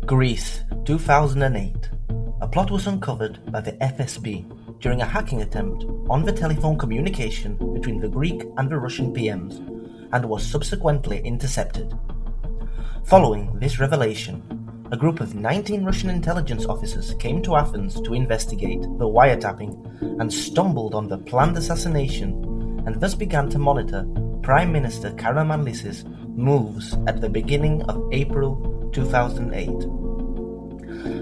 Greece, 2008. A plot was uncovered by the FSB during a hacking attempt on the telephone communication between the Greek and the Russian PMs, and was subsequently intercepted. Following this revelation, a group of 19 Russian intelligence officers came to Athens to investigate the wiretapping and stumbled on the planned assassination, and thus began to monitor Prime Minister Karamanlis's moves at the beginning of April 2008.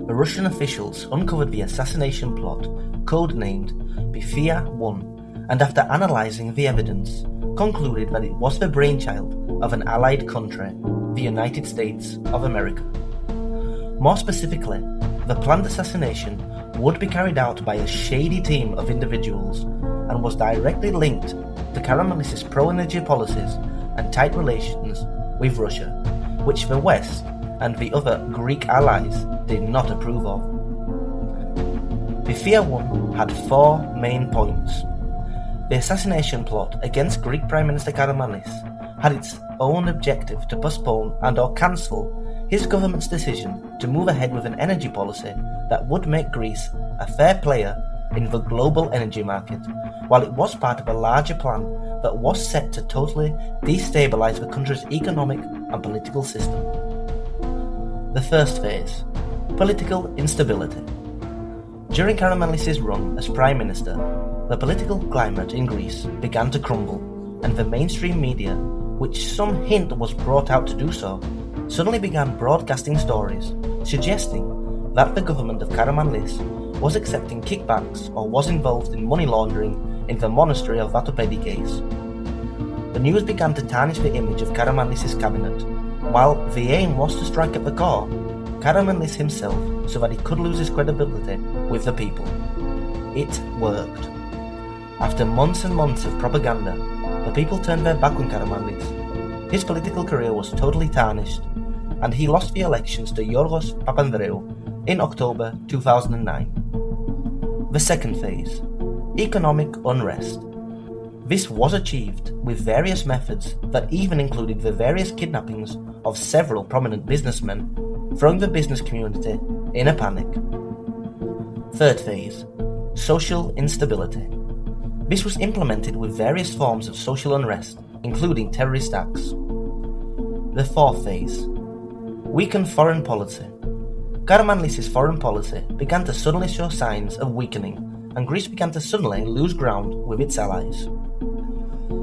The Russian officials uncovered the assassination plot, codenamed Bifia 1, and after analysing the evidence, concluded that it was the brainchild of an allied country, the United States of America. More specifically, the planned assassination would be carried out by a shady team of individuals and was directly linked to Karamanlis's pro-energy policies and tight relations with Russia, which the West and the other Greek allies did not approve of. Bifia 1 had four main points. The assassination plot against Greek Prime Minister Karamanlis had its own objective to postpone and or cancel his government's decision to move ahead with an energy policy that would make Greece a fair player in the global energy market, while it was part of a larger plan that was set to totally destabilize the country's economic and political system. The first phase, political instability. During Karamanlis's run as Prime Minister, the political climate in Greece began to crumble, and the mainstream media, which some hint was brought out to do so, suddenly began broadcasting stories suggesting that the government of Karamanlis was accepting kickbacks or was involved in money laundering in the monastery of Vatopedi case. The news began to tarnish the image of Karamanlis's cabinet, while the aim was to strike at the core, Karamanlis himself, so that he could lose his credibility with the people. It worked. After months and months of propaganda, the people turned their back on Karamanlis. His political career was totally tarnished, and he lost the elections to Yorgos Papandreou in October 2009. The second phase, economic unrest. This was achieved with various methods that even included the various kidnappings of several prominent businessmen, throwing the business community in a panic. Third phase, social instability. This was implemented with various forms of social unrest, including terrorist acts. The fourth phase, weakened foreign policy. Karamanlis's foreign policy began to suddenly show signs of weakening, and Greece began to suddenly lose ground with its allies.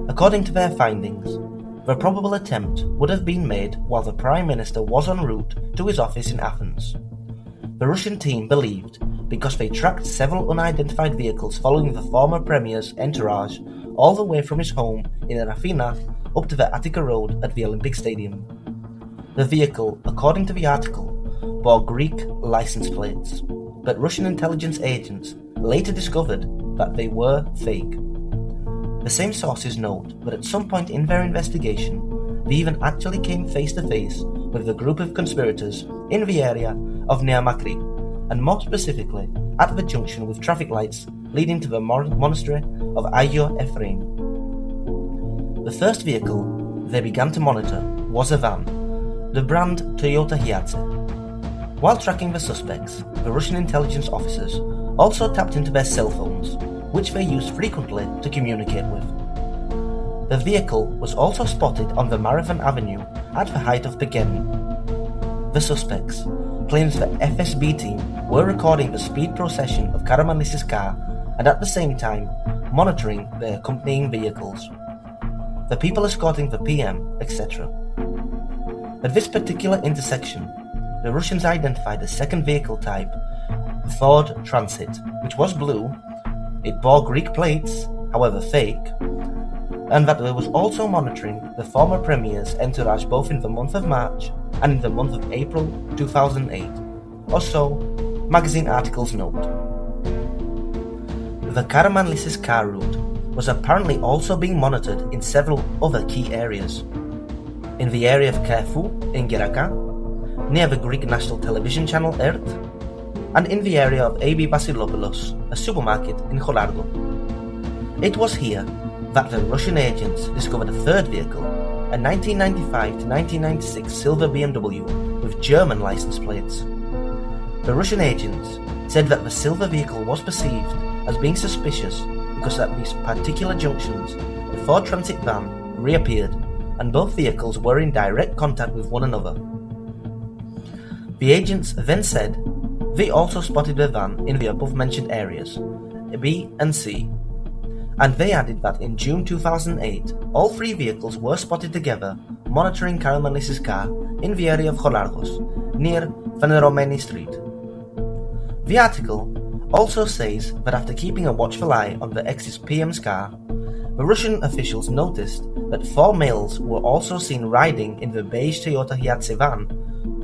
According to their findings, the probable attempt would have been made while the Prime Minister was en route to his office in Athens. The Russian team believed, because they tracked several unidentified vehicles following the former Premier's entourage all the way from his home in Rafina up to the Attica Road at the Olympic Stadium. The vehicle, according to the article, bore Greek license plates, but Russian intelligence agents later discovered that they were fake. The same sources note that at some point in their investigation, they even actually came face to face with a group of conspirators in the area of Nea Makri, and more specifically at the junction with traffic lights leading to the monastery of Agio Ephraim. The first vehicle they began to monitor was a van, the brand Toyota Hiace. While tracking the suspects, the Russian intelligence officers also tapped into their cell phones, which they used frequently to communicate with. The vehicle was also spotted on the Marathon Avenue at the height of Pekemi. The suspects claimed the FSB team were recording the speed procession of Karamanlis's car and at the same time monitoring the accompanying vehicles, the people escorting the PM, etc. At this particular intersection, the Russians identified a second vehicle type, the Ford Transit, which was blue. It bore Greek plates, however fake, and that they was also monitoring the former Premier's entourage both in the month of March and in the month of April 2008, or so magazine articles note. The Karamanlis's car route was apparently also being monitored in several other key areas. In the area of Kerfou in Geraka, near the Greek national television channel ERT, and in the area of AB Vasilopoulos, a supermarket in Cholargo. It was here that the Russian agents discovered a third vehicle, a 1995 to 1996 silver BMW with German license plates. The Russian agents said that the silver vehicle was perceived as being suspicious because at these particular junctions, the Ford Transit van reappeared and both vehicles were in direct contact with one another. The agents then said they also spotted the van in the above-mentioned areas, B and C, and they added that in June 2008, all three vehicles were spotted together monitoring Karamanlis' car in the area of Cholargos, near Veneromeni Street. The article also says that after keeping a watchful eye on the ex's PM's car, the Russian officials noticed that 4 males were also seen riding in the beige Toyota Hiace van,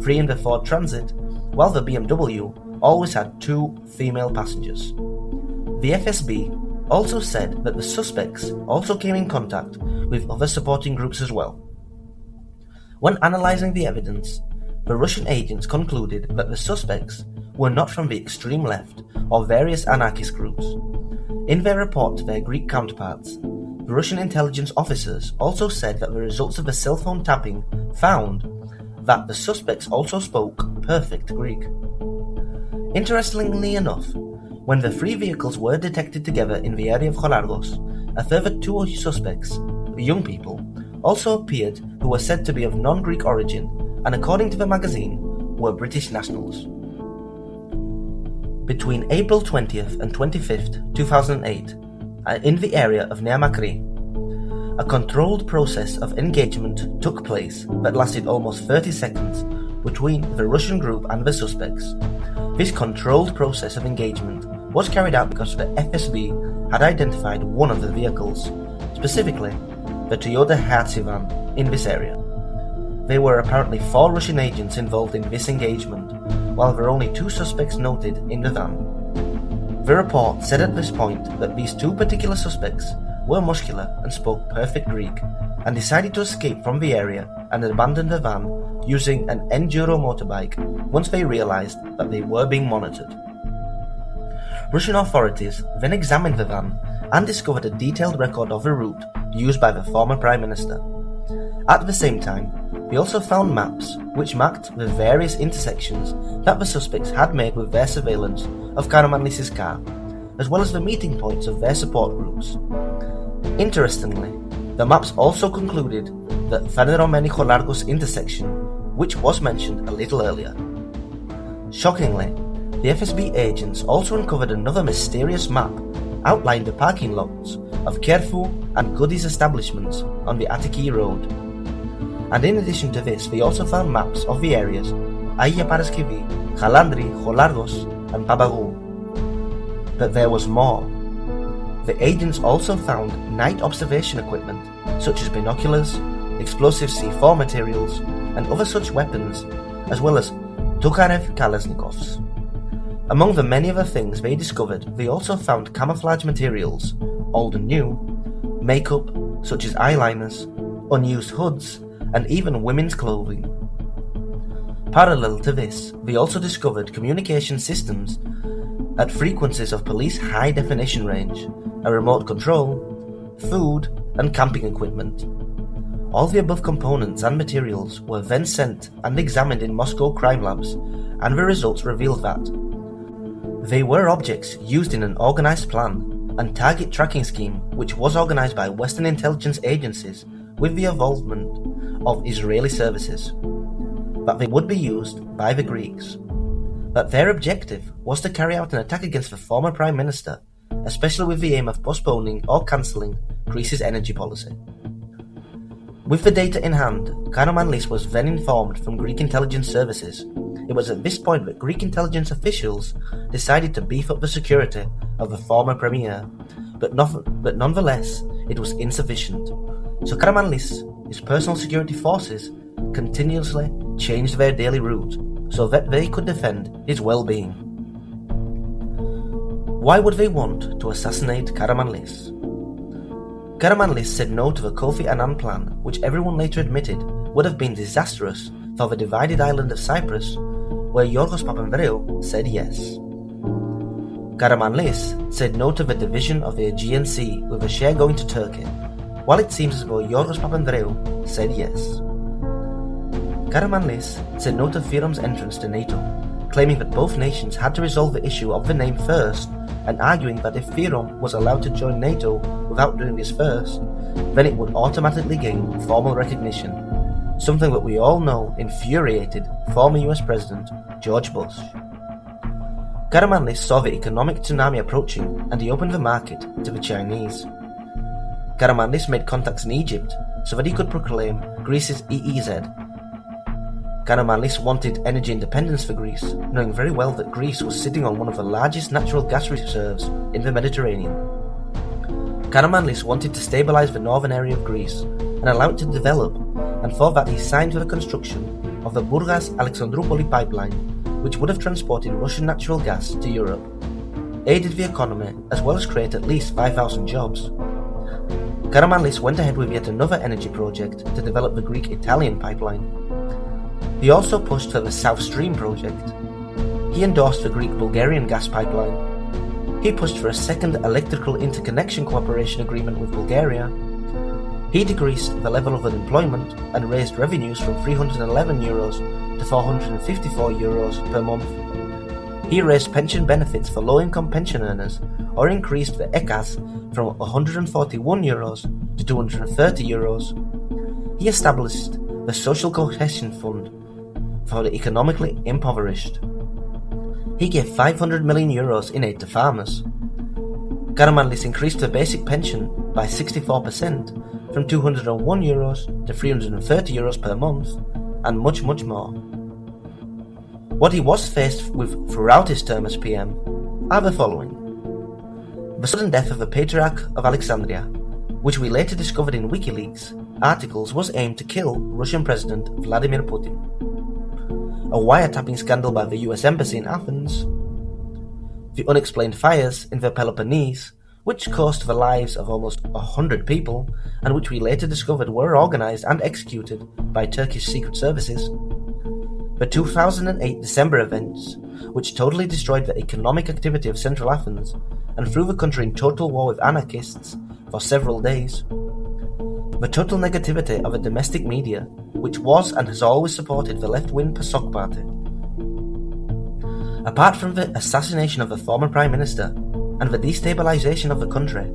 3 in the Ford Transit, while the BMW always had 2 female passengers. The FSB also said that the suspects also came in contact with other supporting groups as well. When analysing the evidence, the Russian agents concluded that the suspects were not from the extreme left or various anarchist groups. In their report to their Greek counterparts, the Russian intelligence officers also said that the results of the cell phone tapping found that the suspects also spoke perfect Greek. Interestingly enough, when the 3 vehicles were detected together in the area of Cholargos, a further 2 suspects, young people, also appeared who were said to be of non-Greek origin and, according to the magazine, were British nationals. Between April 20th and 25th, 2008, in the area of Nea Makri, a controlled process of engagement took place that lasted almost 30 seconds between the Russian group and the suspects. This controlled process of engagement was carried out because the FSB had identified one of the vehicles, specifically the Toyota Hiace van, in this area. There were apparently 4 Russian agents involved in this engagement, while there were only 2 suspects noted in the van. The report said at this point that these 2 particular suspects were muscular and spoke perfect Greek, and decided to escape from the area and abandon the van using an enduro motorbike once they realized that they were being monitored. Russian authorities then examined the van and discovered a detailed record of the route used by the former Prime Minister. At the same time, they also found maps which marked the various intersections that the suspects had made with their surveillance of Karamanlis' car, as well as the meeting points of their support groups. Interestingly, the maps also concluded that Veneromeni Cholargos intersection, which was mentioned a little earlier. Shockingly, the FSB agents also uncovered another mysterious map outlining the parking lots of Kerfu and Goodies establishments on the Attiki Road. And in addition to this, they also found maps of the areas Agia Paraskivi, Chalandri, Cholargos and Pabagou. But there was more. The agents also found night observation equipment such as binoculars, explosive C4 materials and other such weapons, as well as Tukharev Kalashnikovs. Among the many other things they discovered, they also found camouflage materials, old and new, makeup such as eyeliners, unused hoods, and even women's clothing. Parallel to this, they also discovered communication systems at frequencies of police high-definition range, a remote control, food, and camping equipment. All the above components and materials were then sent and examined in Moscow crime labs, and the results revealed that they were objects used in an organized plan and target tracking scheme which was organized by Western intelligence agencies with the involvement of Israeli services, that they would be used by the Greeks, that their objective was to carry out an attack against the former Prime Minister, especially with the aim of postponing or cancelling Greece's energy policy. With the data in hand, Karamanlis was then informed from Greek intelligence services. It was at this point that Greek intelligence officials decided to beef up the security of the former premier, but nonetheless, it was insufficient. So Karamanlis, his personal security forces, continuously changed their daily route so that they could defend his well-being. Why would they want to assassinate Karamanlis? Karamanlis said no to the Kofi Annan plan, which everyone later admitted would have been disastrous for the divided island of Cyprus, where Yorgos Papandreou said yes. Karamanlis said no to the division of the Aegean Sea with a share going to Turkey, while it seems as though Yorgos Papandreou said yes. Karamanlis said no to Fyром's entrance to NATO, claiming that both nations had to resolve the issue of the name first, and arguing that if Fyrom was allowed to join NATO without doing this first, then it would automatically gain formal recognition, something that we all know infuriated former US President George Bush. Karamanlis saw the economic tsunami approaching, and he opened the market to the Chinese. Karamanlis made contacts in Egypt so that he could proclaim Greece's EEZ. Karamanlis wanted energy independence for Greece, knowing very well that Greece was sitting on one of the largest natural gas reserves in the Mediterranean. Karamanlis wanted to stabilize the northern area of Greece and allow it to develop, and for that he signed for the construction of the Burgas-Alexandroupoli pipeline, which would have transported Russian natural gas to Europe, aided the economy as well as create at least 5,000 jobs. Karamanlis went ahead with yet another energy project to develop the Greek-Italian pipeline. He also pushed for the South Stream project. He endorsed the Greek-Bulgarian gas pipeline. He pushed for a second electrical interconnection cooperation agreement with Bulgaria. He decreased the level of unemployment and raised revenues from €311 to €454 per month. He raised pension benefits for low-income pension earners, or increased the ECAS from €141 to €230. He established the Social Cohesion Fund for the economically impoverished. He gave €500 million in aid to farmers. Karamanlis increased the basic pension by 64%, from €201 to €330 per month, and much more. What he was faced with throughout his term as PM are the following. The sudden death of the Patriarch of Alexandria, which we later discovered in WikiLeaks articles was aimed to kill Russian President Vladimir Putin. A wiretapping scandal by the US Embassy in Athens. The unexplained fires in the Peloponnese, which cost the lives of almost 100 people, and which we later discovered were organized and executed by Turkish secret services. The 2008 December events, which totally destroyed the economic activity of Central Athens and threw the country in total war with anarchists for several days. The total negativity of the domestic media, which was and has always supported the left-wing PASOK party. Apart from the assassination of the former Prime Minister and the destabilization of the country,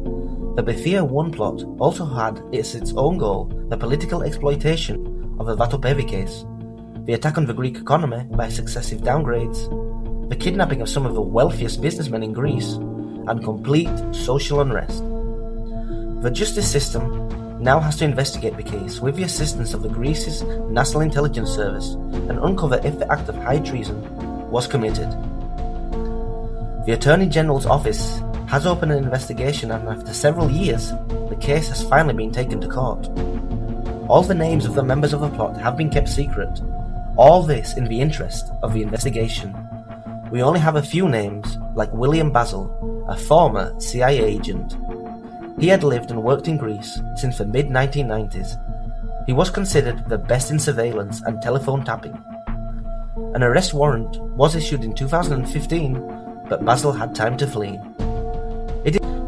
the Bethia 1 plot also had as its own goal the political exploitation of the Vatopevi case, the attack on the Greek economy by successive downgrades, the kidnapping of some of the wealthiest businessmen in Greece, and complete social unrest. The justice system now has to investigate the case with the assistance of the Greece's National Intelligence Service and uncover if the act of high treason was committed. The Attorney General's office has opened an investigation, and after several years, the case has finally been taken to court. All the names of the members of the plot have been kept secret, all this in the interest of the investigation. We only have a few names, like William Basil, a former CIA agent. He had lived and worked in Greece since the mid-1990s. He was considered the best in surveillance and telephone tapping. An arrest warrant was issued in 2015, but Basil had time to flee.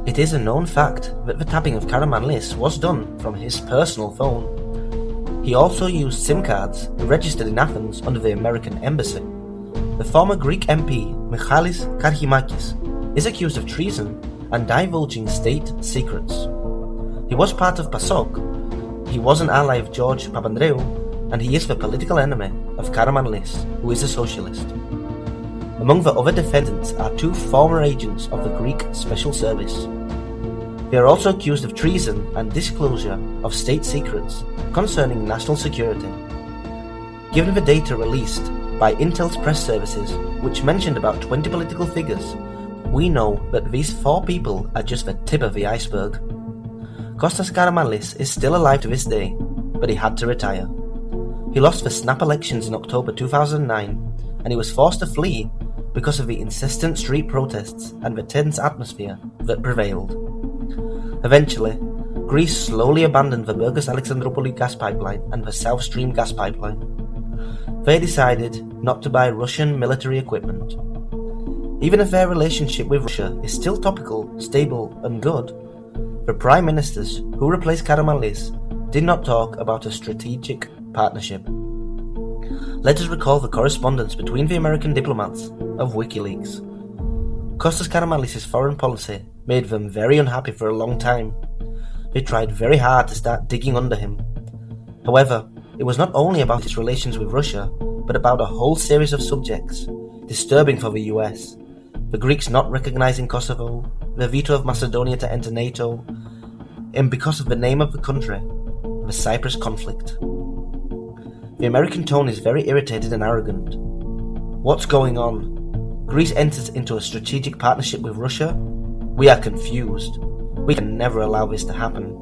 It is a known fact that the tapping of Karamanlis was done from his personal phone. He also used SIM cards registered in Athens under the American Embassy. The former Greek MP, Michalis Karchimakis, is accused of treason and divulging state secrets. He was part of PASOK, he was an ally of George Papandreou, and he is the political enemy of Karamanlis, who is a socialist. Among the other defendants are two former agents of the Greek Special Service. They are also accused of treason and disclosure of state secrets concerning national security. Given the data released by Intel's press services, which mentioned about 20 political figures, we know that these four people are just the tip of the iceberg. Kostas Karamanlis is still alive to this day, but he had to retire. He lost the snap elections in October 2009, and he was forced to flee because of the insistent street protests and the tense atmosphere that prevailed. Eventually, Greece slowly abandoned the Burgas Alexandroupoli gas pipeline and the South Stream gas pipeline. They decided not to buy Russian military equipment. Even if their relationship with Russia is still topical, stable, and good, The prime ministers who replaced Karamanlis did not talk about a strategic partnership. Let us recall the correspondence between the American diplomats of WikiLeaks. Kostas Karamanlis' foreign policy made them very unhappy for a long time. They tried very hard to start digging under him. However, it was not only about his relations with Russia, but about a whole series of subjects, disturbing for the US. The Greeks not recognizing Kosovo, the veto of Macedonia to enter NATO, and because of the name of the country, the Cyprus conflict. The American tone is very irritated and arrogant. What's going on? Greece enters into a strategic partnership with Russia? We are confused. We can never allow this to happen.